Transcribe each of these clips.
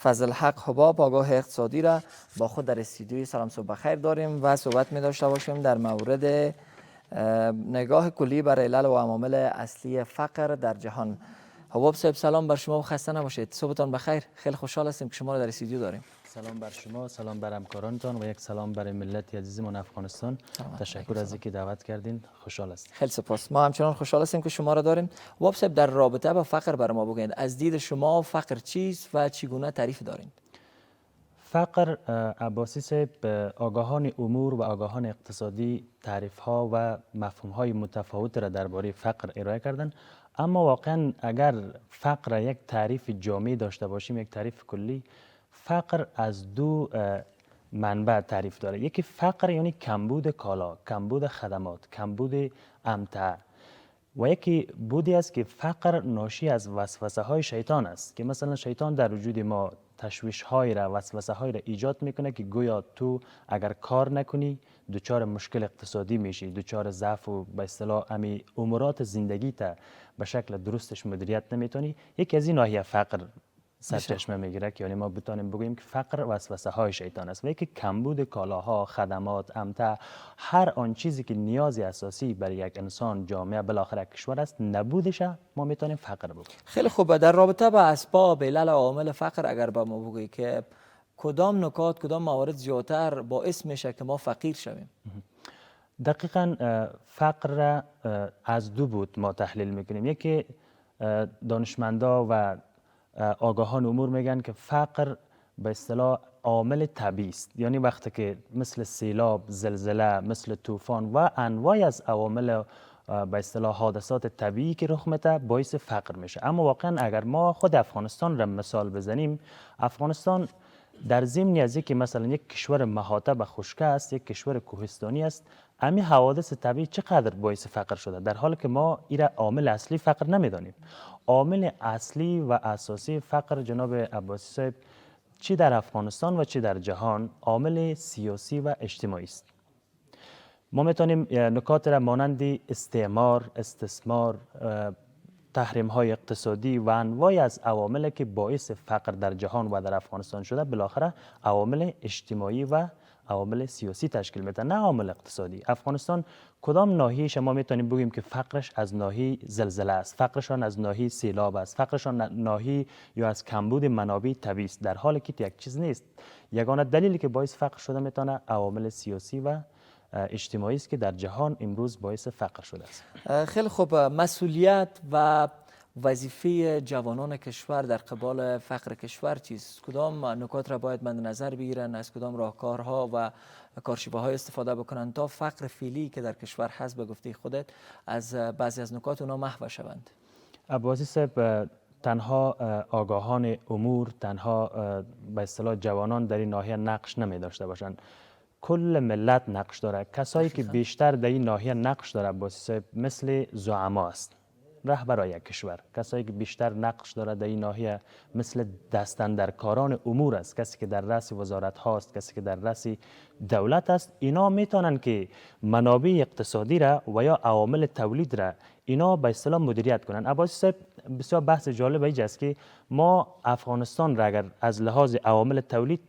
فضل حق حباب آگاه اقتصادی را با خود در استودیوی سلام صبح بخیر داریم و صحبت می داشته باشیم در مورد نگاه کلی بر علل و عوامل اصلی فقر در جهان. حباب صاحب سلام بر شما و خسته نباشید. صبحتان بخیر. خیلی خوشحال هستیم که شما را در استودیو داریم. سلام بر شما، سلام بر همکارانتان و یک سلام بر ملت عزیزمون افغانستان. تشکر از اینکه دعوت کردین. خوشحال هستیم. خیلی سپاس. ما همچنان خوشحال هستیم که شما را داریم. حباب صاحب در رابطه با فقر بر ما بگویید. از دید شما فقر چیست و چگونه تعریف دارین؟ فقر عباسی صاحب آگاهان امور و آگاهان اقتصادی تعریف ها و مفهوم های متفاوت را درباره فقر ارائه کردن، اما واقعا اگر فقر یک تعریف جامع داشته باشیم، یک تعریف کلی، فقر از دو منبع تعریف داره. یکی فقر یعنی کمبود کالا، کمبود خدمات، کمبود امتع، و یکی بودی است که فقر ناشی از وسوسه های شیطان است، که مثلا شیطان در وجود ما تشویش های را، وسوسه های را ایجاد میکنه که گویا تو اگر کار نکنی دچار مشکل اقتصادی میشی، دچار ضعف و به اصطلاح امی امورات زندگی تا به شکل درستش مدیریت نمیتونی. یکی از این ناحیه فقر سرچشمه میگیره که یعنی ما بتونیم بگوییم که فقر وسوسه های شیطان است، و یکی کمبود کالاها، خدمات، امتع، هر آن چیزی که نیاز اساسی برای یک انسان، جامعه، بالاخره کشور است، نبودش ما میتونیم فقر بگوییم. خیلی خوبه. در رابطه با اسباب، علل و عوامل فقر اگر به ما بگویی که کدام نکات، کدام موارد زیادتر باعث میشه که ما فقیر شویم؟ دقیقاً فقر را از دو بود ما تحلیل میکنیم. یکی دانشمندا و آگاهان امور میگن که فقر به اصطلاح عامل طبیعی است، یعنی وقتی که مثل سیلاب، زلزله، مثل طوفان و انواع از عوامل به اصطلاح حادثات طبیعی که رخ میده باعث فقر میشه. اما واقعا اگر ما خود افغانستان را مثال بزنیم، افغانستان در ضمن از اینکه مثلا یک کشور محاطه به خشکی است، یک کشور کوهستانی است، امی حوادث طبیعی چقدر باعث فقر شده، در حالی که ما ایرا عامل اصلی فقر نمیدانیم. عامل اصلی و اساسی فقر جناب عباسی صاحب چی در افغانستان و چی در جهان عامل سیاسی و اجتماعی است. ما میتونیم نکات را مانند استعمار، استثمار، تحریم های اقتصادی و انواعی از عوامل که باعث فقر در جهان و در افغانستان شده بالاخره عوامل اجتماعی و عوامل سیاسی تشکیل میده، نه عوامل اقتصادی. افغانستان کدام ناحیه ما میتونیم بگیم که فقرش از ناحیه زلزله است، فقرشان از ناحیه سیلاب است، فقرشان ناحیه یا از کمبود منابع طبیعی است، در حالی که یک چیز نیست. یگانه دلیلی که باعث فقر شده میتونه عوامل سیاسی و اجتماعی است که در جهان امروز باعث فقر شده است. خیلی خوب. مسئولیت و وظیفه جوانان کشور در قبال فقر کشور چیست؟ کدام نکات را باید مد نظر بگیرن؟ از کدام راهکارها و کارشیوه‌های استفاده بکنن تا فقر فعلی که در کشور هست به گفته خودت از بعضی از نکات اونا محو شوند؟ عباسی صاحب، تنها آگاهان امور، تنها به اصطلاح جوانان در این ناحیه نقش نمی داشته باشند. کل ملت نقش داره. کسایی که بیشتر در این ناحیه نقش داره عباسی صاحب مثل زعما است، رهبرای یک کشور. کسایی که بیشتر نقش داره در این ناحیه مثل دستاندرکاران امور است، کسی که در رأس وزارت هاست، کسی که در رأس دولت است. اینا میتونن که منابع اقتصادی را و یا عوامل تولید را اینا به اصطلاح مدیریت کنن. عباسی صاحب، بسیار بحث جالب اینجاست که ما افغانستان را اگر از لحاظ عوامل تولید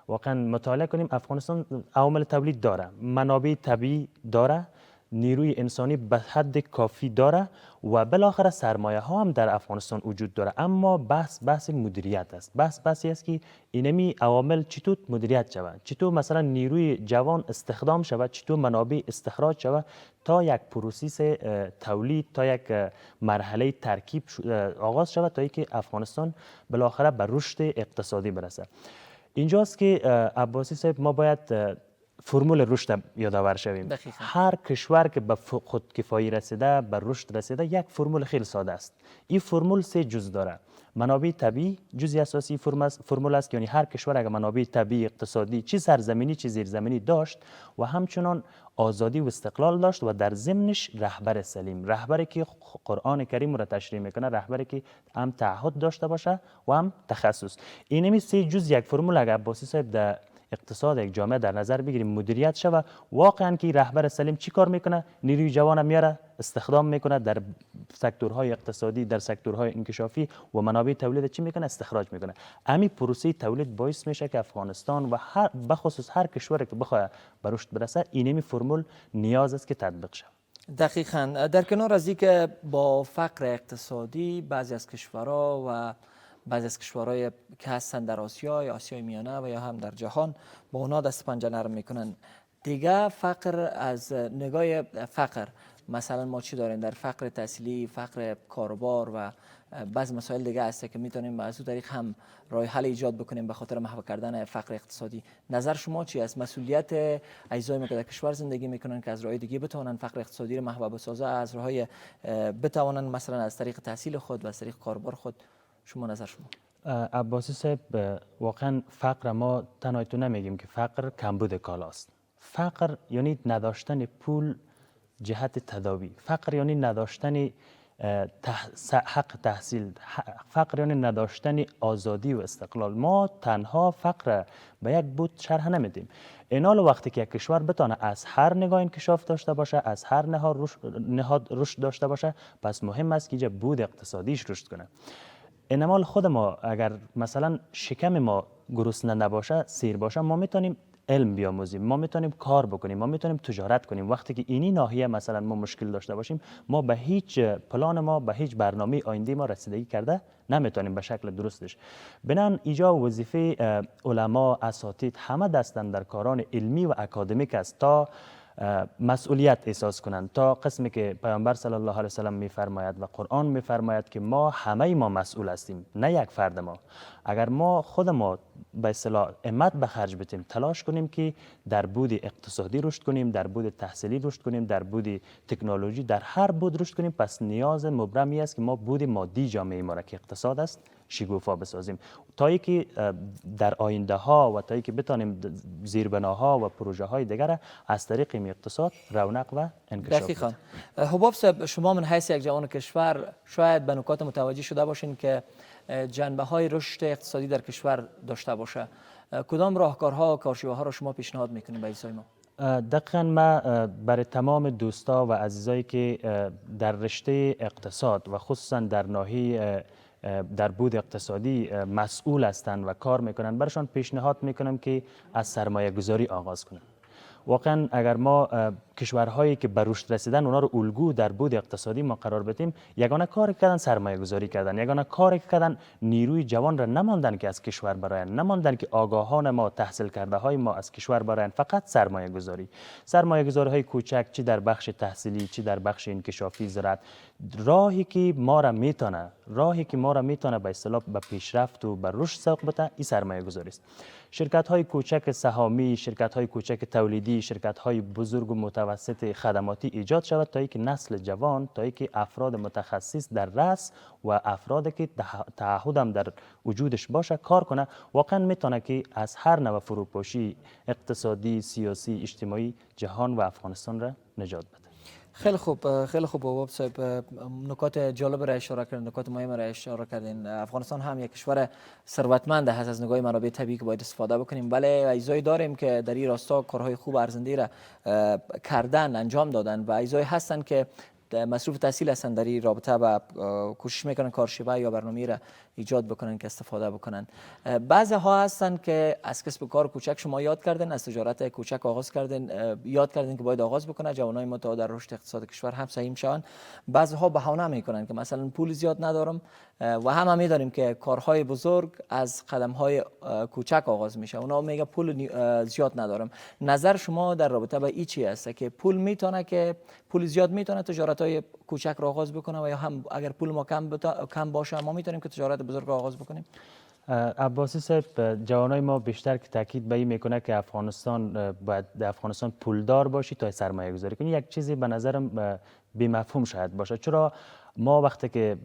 واقعا مطالعه کنیم، افغانستان عوامل تولید داره، منابع طبیعی داره، نیروی انسانی به حد کافی داره و بالاخره سرمایه ها هم در افغانستان وجود داره. اما بحث مدیریت است. بحثی است که اینمی عوامل چطور مدیریت شود، چطور مثلا نیروی جوان استخدام شود، چطور منابع استخراج شود تا یک پروسیس تولید، تا یک مرحله ترکیب آغاز شود تا اینکه افغانستان بالاخره به رشد اقتصادی برسه. اینجاست که عباسی صاحب ما باید فرمول رشد یادآور شویم. هر کشور که به خودکفایی رسیده، به رشد رسیده، یک فرمول خیلی ساده است. این فرمول 3 جزء داره. منابع طبیعی جزء اساسی فرمول است، یعنی هر کشور اگر منابع طبیعی، اقتصادی، چه سرزمینی چه زیرزمینی داشت و همچنان آزادی و استقلال داشت و در ضمنش رهبر سلیم، رهبری که قرآن کریم را تشریح میکنه، رهبری که هم تعهد داشته باشه و هم تخصص. اینمی 3 جزء یک فرمول اگر عباسی صاحب در اقتصاد یک جامعه در نظر بگیریم، مدیریت شود، واقعا که رهبر سلیم چی کار میکنه؟ نیروی جوان میاره استخدام میکنه در سکتورهای اقتصادی، در سکتورهای انکشافی و منابع تولید چی میکنه؟ استخراج میکنه. همین پروسه تولید باعث میشه که افغانستان و بخصوص هر کشوری که بخواد به رشد برسه، اینمی فرمول نیاز است که تطبیق شود. دقیقاً. در کنار از اینکه با فقر اقتصادی بعضی از کشورها و بعضی از کشورهای که هستن در آسیا یا آسیای میانه و یا هم در جهان با اونا دست پنجه نرم میکنن، دیگه فقر از نگاه فقر مثلا ما چی داریم در فقر تحصیلی، فقر کاروبار و بعض مسائل دیگه هست که میتونیم از اون طریق هم راه حل ایجاد بکنیم به خاطر محو کردن فقر اقتصادی. نظر شما چی است؟ مسئولیت اعضای ما که در کشور زندگی میکنن که از راه دیگه بتونن فقر اقتصادی رو محو بسازه، از راههای بتونن مثلا از طریق تحصیل خود و از طریق کاروبار خود، شما نظر شما؟ عباسی صاحب، واقعا فقر ما تنها تو نمیگیم که فقر کمبود کالاست. فقر یعنی نداشتن پول جهت تداوی، فقر یعنی نداشتن حق تحصیل، فقر یعنی نداشتن آزادی و استقلال. ما تنها فقر به یک بود شرح نمیدیم. اینال وقتی که یک کشور بتانه از هر نگاه انکشاف داشته باشه، از هر نهاد رشد داشته باشه، پس مهم است که بود اقتصادیش رشد کنه. انما خود ما اگر مثلا شکم ما گرسنه نباشه، سیر باشه، ما میتونیم علم بیاموزیم، ما میتونیم کار بکنیم، ما میتونیم تجارت کنیم. وقتی که اینی ناحیه مثلا ما مشکل داشته باشیم، ما به هیچ پلان ما، به هیچ برنامه آینده ما رسیدگی کرده نمیتونیم به شکل درستش. بنان ایجا وظیفه علما، اساتید همه دستن در کاران علمی و اکادمیک است تا مسئولیت احساس کنند، تا قسمی که پیامبر صلی الله علیه و سلم میفرماید و قرآن میفرماید که ما همه ما مسئول هستیم، نه یک فرد ما. اگر ما خود ما به اصطلاح همت به خرج بدیم، تلاش کنیم که در بود اقتصادی رشد کنیم، در بود تحصیلی رشد کنیم، در بود تکنولوژی، در هر بود رشد کنیم، پس نیاز مبرمی است که ما بود مادی جامعه ما را که اقتصاد است شگوفا بسازیم، تا اینکه در آینده ها و تا اینکه بتانیم زیربناها و پروژه های دیگر از طریق این اقتصاد رونق و انکشاف. دقیقاً. حباب صاحب، شما من حیث یک جوان کشور شاید به نکات متوجه شده باشین که جنبه های رشد اقتصادی در کشور داشته باشه. کدام راهکارها و کارشیوه ها را شما پیشنهاد میکنید به ایسای ما؟ دقیقاً ما برای تمام دوستا و عزیزایی که در رشته اقتصاد و خصوصا در ناحیه در بود اقتصادی مسئول هستند و کار میکنن، برشان پیشنهاد میکنم که از سرمایه گذاری آغاز کنند. واقعا اگر ما کشورهایی که به رشد رسیدن اونا رو الگو در بود اقتصادی ما قرار بدیم، یگانه کاری کردن سرمایه گذاری کردن، یگانه کاری کردن نیروی جوان را نماندن که از کشور براین، نماندن که آگاهان ما، تحصیل کرده های ما از کشور براین، فقط سرمایه گذاری های کوچک، چی در بخش تحصیلی، چی در بخش انکشافی، زراعت. راهی که ما را میتونه به اصطلاح به پیشرفت و به رشد سوق بده، این سرمایه گذاری است. شرکت های کوچک سهامی، شرکت های کوچک تولیدی، شرکت های بزرگ و متوسط خدماتی ایجاد شود تا اینکه نسل جوان، تا اینکه افراد متخصص در رأس و افرادی که تعهد هم در وجودش باشه کار کنه، واقعا میتونه که از هر نوع فروپاشی اقتصادی، سیاسی، اجتماعی جهان و افغانستان را نجات بده. خیلی خوب، خیلی خوب حباب صاحب، نکات جالب را اشاره کردین، نکات مهم را اشاره کردین. افغانستان هم یک کشور ثروتمند هست از نگاه منابع طبیعی که باید استفاده بکنیم، ولی اجزایی داریم که در این راستا کارهای خوب ارزنده را کردن، انجام دادن و اجزایی هستن که مصروف تحصیل هستن در این رابطه و کوشش میکنن کارشیوه یا برنامه‌ای را ایجاد بکنن که استفاده بکنن. بعضی ها هستن که از کسب کار کوچک شما یاد کردن، از تجارت کوچک آغاز کردن، یاد کردن که باید آغاز بکنه، جوانای ما تا در رشد اقتصاد کشور هم سهیم شون. بعضی ها بهانه میکنن که مثلا پول زیاد ندارم و هم میدانیم که کارهای بزرگ از قدم‌های کوچک آغاز میشه. اونا میگه پول زیاد ندارم. نظر شما در رابطه با این چی است که پول زیاد میتونه تجارت‌های کوچک را آغاز بکنه و یا هم اگر پول ما کم باشه ما میتونیم که تجارت بزرگ را آغاز بکنیم؟ عباسی صاحب، جوانای ما بیشتر که تاکید به این میکنه که افغانستان باید در افغانستان پولدار باشی تا سرمایه گذاری کنی. یک چیزی به نظرم بی مفهوم شاید باشه، چرا ما وقتی که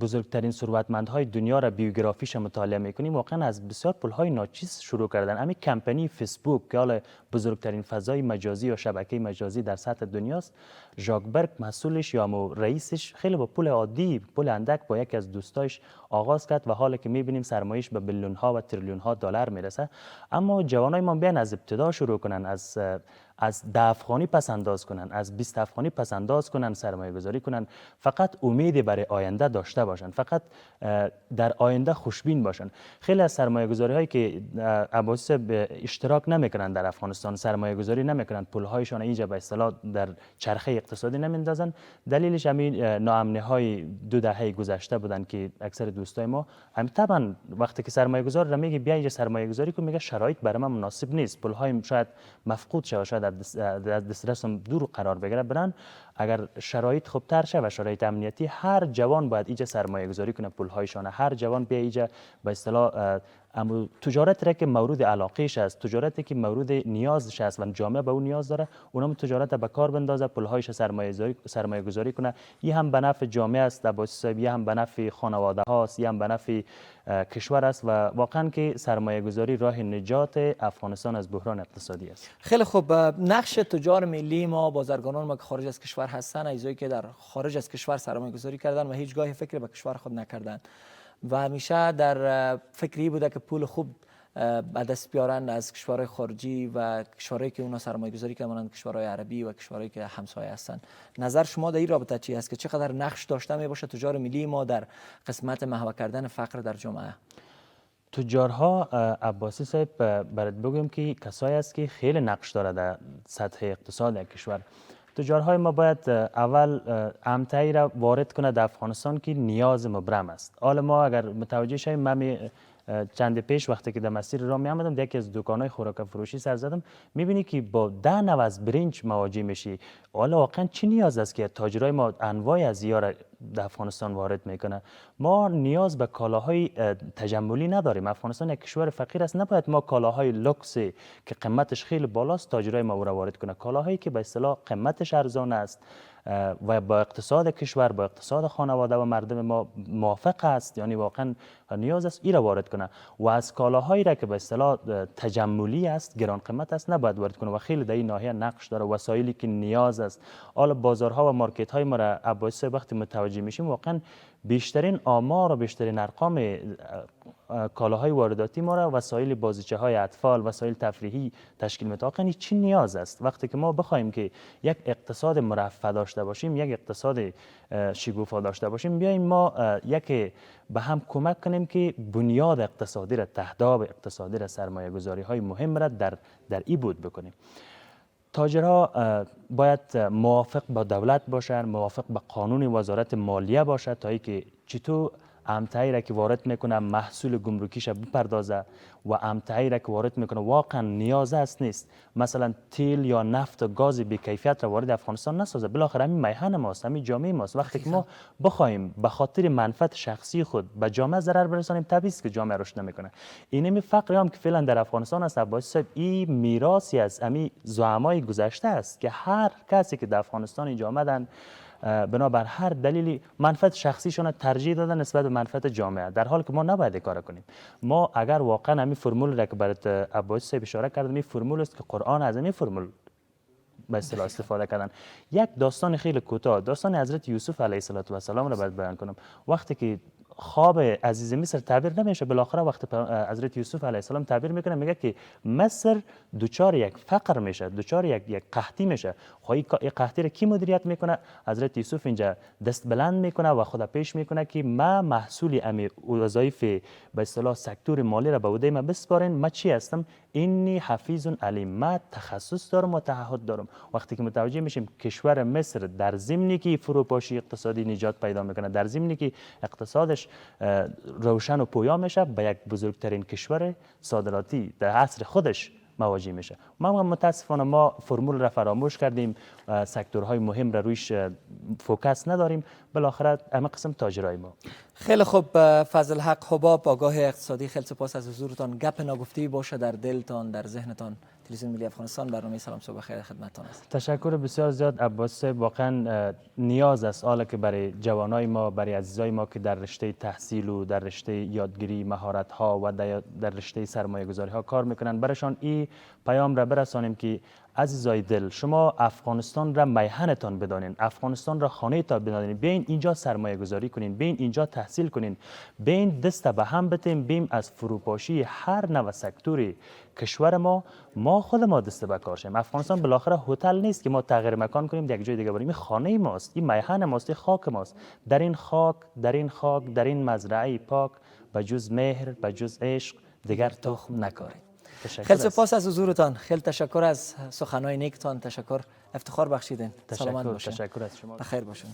بزرگترین ثروتمندهای دنیا را بیوگرافیش مطالعه میکنیم واقعا از بسیار پولهای ناچیز شروع کردن. همین کمپانی فیسبوک که حالا بزرگترین فضای مجازی و شبکه مجازی در سطح دنیاست، ژاکبرگ مسئولش یا رئیسش خیلی با پول عادی، پول اندک با یکی از دوستایش آغاز کرد و حالا که میبینیم سرمایه‌اش به بیلیون ها و تریلیون ها دلار میرسه. اما جوانای ما بیان از ابتدا شروع کنن، از 10 افغانی پس انداز کنن، از 20 افغانی پس انداز کنن، سرمایه گذاری کنن، فقط امیدی برای آینده داشته باشن، فقط در آینده خوشبین باشن. خیلی از سرمایه گذاری هایی که عباس اشتراک نمیکنن در افغانستان، سرمایه گذاری نمیکنن، پول هایشان اینجا به اصطلاح در چرخه اقتصادی نمیندازن، دلیلش همین ناامنی های 2 دهه گذشته بودن که اکثر دوستای ما هم طبعا وقتی که سرمایه گذار را میگه بیا اینجا سرمایه گذاری کن، میگه شرایط برای من مناسب نیست، پول هایم شاید مفقود شه، شاید در دسترسم دور قرار بگیره. برن اگر شرایط خوبتر شه و شرایط امنیتی، هر جوان باید اینجا سرمایه گذاری کنه، پول هایشان، هر جوان بیا اینجا به اصطلاح تجارت را که مورد علاقهش است، تجارتی که مورد نیازش است و جامعه به اون نیاز داره، اونم تجارت به کار بندازه، پولهایش سرمایه گذاری کنه. این هم به نفع جامعه است عباسی صاحب، این هم به نفع خانواده هاست، این هم به نفع کشور است و واقعا که سرمایه گذاری راه نجات افغانستان از بحران اقتصادی است. خیلی خوب. نقش تجار ملی ما، بازرگانان ما که خارج از کشور هستن، ایزایی که در خارج از کشور سرمایه گذاری کردن و هیچگاه فکر به کشور خود نکردن و همیشه در فکری بوده که پول خوب به دست بیارن از کشورهای خارجی و کشورهایی که اونا سرمایه گذاری کردن، کشورهای عربی و کشورهایی که همسایه هستن. نظر شما در این رابطه چی است که چقدر نقش داشته می باشه تجار ملی ما در قسمت محو کردن فقر در جامعه؟ تجارها عباسی صاحب برات بگم که کسایی است که خیلی نقش داره در سطح اقتصاد کشور. تجارهای ما باید اول امتعی را وارد کنه در افغانستان که نیاز مبرم است. حالا ما اگر متوجه شویم، من چند پیش وقتی که در مسیر راه می آمدم، یکی از دکان‌های خوراک فروشی سر زدم، می‌بینی که با 10 نوع از برنج مواجه میشی. حالا واقعا چی نیاز است که تاجرای ما انواع از را در افغانستان وارد میکنه؟ ما نیاز به کالاهای تجملی نداریم. افغانستان یک کشور فقیر است، نباید ما کالاهای لوکس که قیمتش خیلی بالاست تاجرای ما او را وارد کنه. کالاهایی که به اصطلاح قیمتش ارزان است و با اقتصاد کشور، با اقتصاد خانواده و مردم ما موافق است، یعنی واقعا نیاز است ای را وارد کنه و از کالاهایی را که به اصطلاح تجملی است، گران قیمت است، نباید وارد کنه و خیلی در این ناحیه نقش داره. وسایلی که نیاز است، حالا بازارها و مارکت های ما را عباسی وقتی متوجه میشیم، واقعا بیشترین آمار و بیشترین ارقام کالاهای وارداتی ما را وسایل بازیچه های اطفال، وسایل تفریحی تشکیل میده. واقعا چی نیاز است؟ وقتی که ما بخوایم که یک اقتصاد مرفه داشته باشیم، یک اقتصاد شکوفا داشته باشیم، بیایم ما یک به هم کمک کنیم که بنیاد اقتصادی را، تهداب اقتصادی را، سرمایه گذاری های مهم را در این بود بکنیم. تاجرها باید موافق با دولت باشند، موافق با قانون وزارت مالیه باشد تا اینکه چطور امتعی را که وارد میکنه محصول گمرکیش بپردازه و امتعی را که وارد میکنه واقعا نیاز است نیست. مثلا تیل یا نفت و گاز بی کیفیت را وارد افغانستان نسازه. بالاخره همین میهن ماست، همین جامعه ماست. وقتی که ما بخوایم به خاطر منفعت شخصی خود به جامعه ضرر برسانیم، طبیعی است که جامعه رشد نمیکنه. اینمی فقری هم که فعلا در افغانستان است عباسی صاحب، این میراثی از همین زعمای گذشته است که هر کسی که در افغانستان اینجا آمدن بنابر هر دلیلی منفعت شخصیشون ترجیح دادن نسبت به منفعت جامعه، در حالی که ما نباید کار کنیم. ما اگر واقعا همین فرمول را که برات عباسی صاحب اشاره کردم، این فرمول است که قرآن از این فرمول به اصطلاح استفاده کردن. یک داستان خیلی کوتاه، داستان حضرت یوسف علیه السلام را باید بیان کنم. وقتی که خواب عزیز مصر تعبیر نمیشه، بالاخره وقتی حضرت یوسف علیه السلام تعبیر میکنه، میگه که مصر دوچار یک فقر میشه، دوچار یک قحطی میشه. خب این قحطی را کی مدیریت میکنه؟ حضرت یوسف اینجا دست بلند میکنه و خود پیش میکنه که ما محصول امی وظایف به اصطلاح سکتور مالی را به عهده ما بسپارین. ما چی هستم؟ اینی حفیظ علیم، ما تخصص دارم و تعهد دارم. وقتی که متوجه میشیم کشور مصر در ضمنی که فروپاشی اقتصادی نجات پیدا میکنه، در ضمنی که اقتصادش روشن و پویا میشه، به یک بزرگترین کشور صادراتی در عصر خودش مواجه میشه. ما متاسفانه ما فرمول را فراموش کردیم، سکتورهای مهم را رویش فوکس نداریم. بالاخره اما قسم تاجرای ما. خیلی خوب فضل حق حباب، آگاه اقتصادی، خیلی سپاس از حضورتان. گپ نگفته باشه در دلتان، در ذهنتان. تلویزیون ملی افغانستان برنامه سلام صبح خیر خدمتتان است. تشکر بسیار زیاد عباس. واقعا نیاز است حالا که برای جوانای ما، برای عزیزای ما که در رشته تحصیل و در رشته یادگیری مهارت ها و در رشته سرمایه گذاری ها کار میکنن، برشان این پیام را برسانیم که عزیزای دل، شما افغانستان را میهنتان بدانین، افغانستان را خانه تان بدانین، بیاین اینجا سرمایه گذاری کنین، بیاین اینجا تحصیل کنین، بیاین دست به هم بتیم، بیم از فروپاشی هر نوع سکتوری کشور ما خود ما دست به کار شیم. افغانستان بالاخره هتل نیست که ما تغییر مکان کنیم یک جای دیگه بریم. این خانه ماست، این میهن ماست، این خاک ماست. در این خاک، در این مزرعه پاک به جز مهر، به جز عشق دیگر تخم نکارید. خیلی سپاس از حضورتان. خیلی تشکر از سخنهای نیکتان. تشکر، افتخار بخشیدین. سلامت باشین. تشکر از شما. بخیر باشین.